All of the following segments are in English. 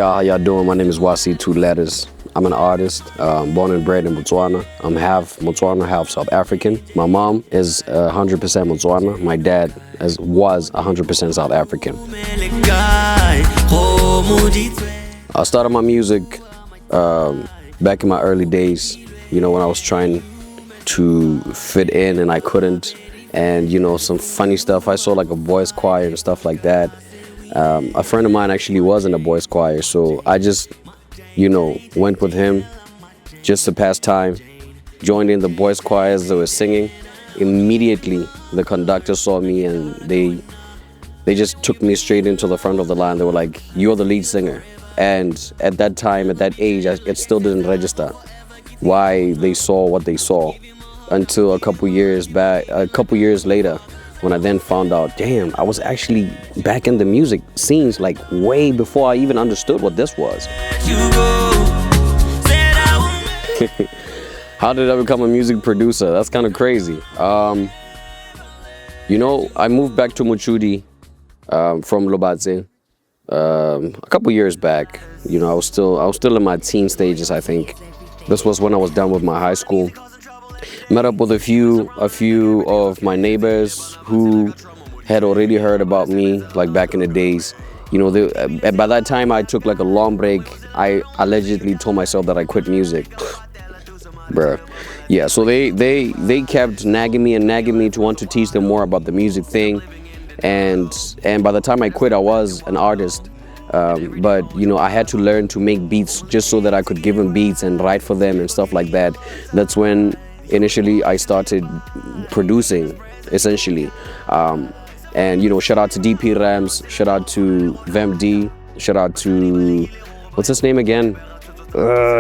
y'all, how y'all doing? My name is Wasi, 2 letters. I'm an artist, born and bred in Botswana. I'm half Botswana, half South African. My mom is 100% Botswana. My dad was 100% South African. I started my music back in my early days, you know, when I was trying to fit in and I couldn't. And, you know, some funny stuff. I saw like a boys choir and stuff like that. A friend of mine actually was in a boys choir, so I just, you know, went with him just to pass time, joined in the boys choir as they were singing. Immediately, the conductor saw me and they just took me straight into the front of the line. They were like, "You're the lead singer." And at that time, at that age, it still didn't register why they saw what they saw until a couple years later, when I then found out, damn, I was actually back in the music scenes like way before I even understood what this was. How did I become a music producer? That's kind of crazy. You know, I moved back to Muchudi from Lobatse a couple years back. You know, I was still in my teen stages, I think. This was when I was done with my high school. Met up with a few of my neighbors who had already heard about me, like back in the days. You know, by that time I took like a long break. I allegedly told myself that I quit music. Bruh. Yeah, so they kept nagging me to want to teach them more about the music thing. And by the time I quit, I was an artist. But, you know, I had to learn to make beats just so that I could give them beats and write for them and stuff like that. That's when initially I started producing, essentially. And, you know, shout out to DP Rams, shout out to VMD, shout out to, what's his name again?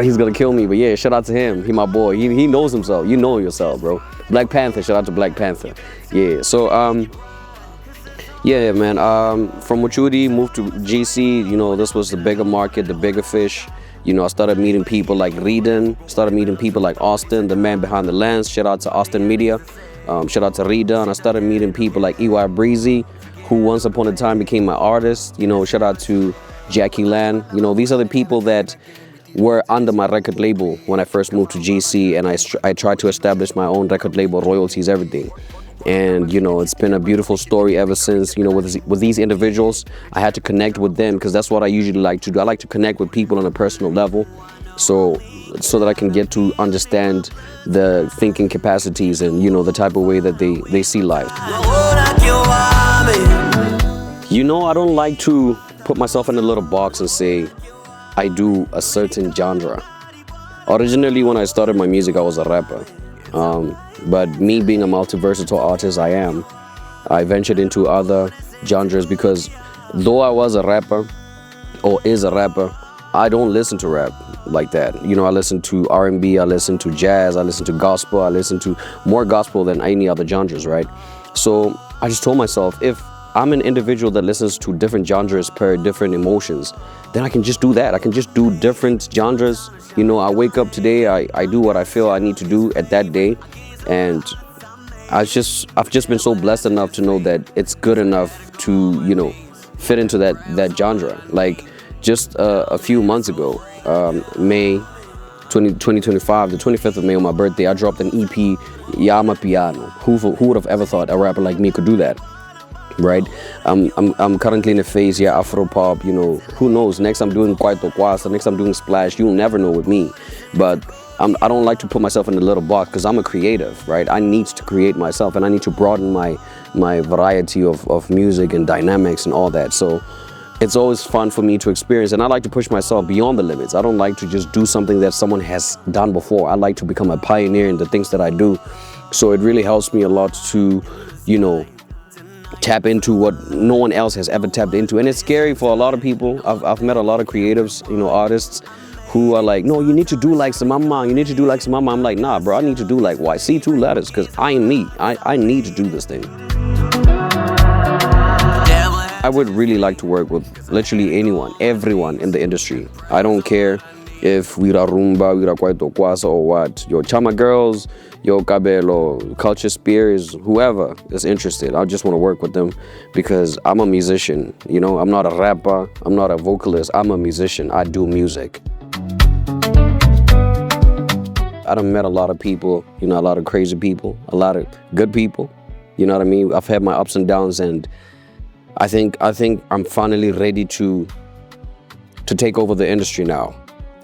He's gonna kill me, but yeah, shout out to him. He my boy. He knows himself. You know yourself, bro. Black Panther, shout out to Black Panther. Yeah, so, yeah, man, from Muchudi, moved to GC. You know, this was the bigger market, the bigger fish. You know, I started meeting people like Reden, started meeting people like Austin, the man behind the lens. Shout out to Austin Media. Shout out to Reda. And I started meeting people like EY Breezy, who once upon a time became my artist. You know, shout out to Jackie Lan. You know, these are the people that were under my record label when I first moved to GC. And I tried to establish my own record label, royalties, everything. And, you know, it's been a beautiful story ever since. You know, with these individuals, I had to connect with them because that's what I usually like to do. I like to connect with people on a personal level so that I can get to understand the thinking capacities and, you know, the type of way that they see life. You know, I don't like to put myself in a little box and say I do a certain genre. Originally, when I started my music, I was a rapper. But me being a multi-versatile artist, I ventured into other genres because though I was a rapper or is a rapper, I don't listen to rap like that. You know, I listen to R&B, I listen to jazz, I listen to gospel, I listen to more gospel than any other genres, right? So I just told myself, if I'm an individual that listens to different genres per different emotions, then I can just do that. I can just do different genres. You know, I wake up today, I do what I feel I need to do at that day. And I've just been so blessed enough to know that it's good enough to, you know, fit into that genre. Like just a few months ago, May 2025, the 25th of May on my birthday, I dropped an EP, Yama Piano. Who would have ever thought a rapper like me could do that? Right? I'm currently in a phase, yeah, Afro pop, you know, who knows? Next I'm doing Kwaito Kwasa, next I'm doing Splash, you'll never know with me. But I don't like to put myself in a little box because I'm a creative, right? I need to create myself and I need to broaden my variety of music and dynamics and all that. So it's always fun for me to experience, and I like to push myself beyond the limits. I don't like to just do something that someone has done before. I like to become a pioneer in the things that I do. So it really helps me a lot to, you know, tap into what no one else has ever tapped into. And it's scary for a lot of people. I've met a lot of creatives, you know, artists who are like, no, you need to do like some mama, you need to do like some mama. I'm like, nah, bro, I need to do like YC 2 letters because I am me. I need to do this thing. I would really like to work with literally anyone, everyone in the industry. I don't care if we ra rumba, we ra kwaito kwasa or what. Yo, chama girls, yo cabelo, culture spears, whoever is interested. I just want to work with them because I'm a musician. You know, I'm not a rapper. I'm not a vocalist. I'm a musician. I do music. I done met a lot of people, you know, a lot of crazy people, a lot of good people. You know what I mean? I've had my ups and downs, and I think I'm finally ready to take over the industry now.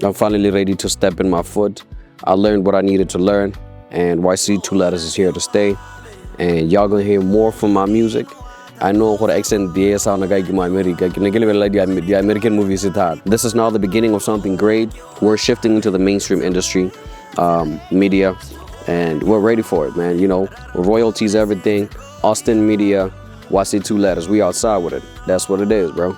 I'm finally ready to step in my foot. I learned what I needed to learn, and YC Two Letters is here to stay. And y'all gonna hear more from my music. I know what accent the sound America. The American movies it had. This is now the beginning of something great. We're shifting into the mainstream industry, media, and we're ready for it, man. You know, royalties, everything. Austin Media, YC Two Letters. We outside with it. That's what it is, bro.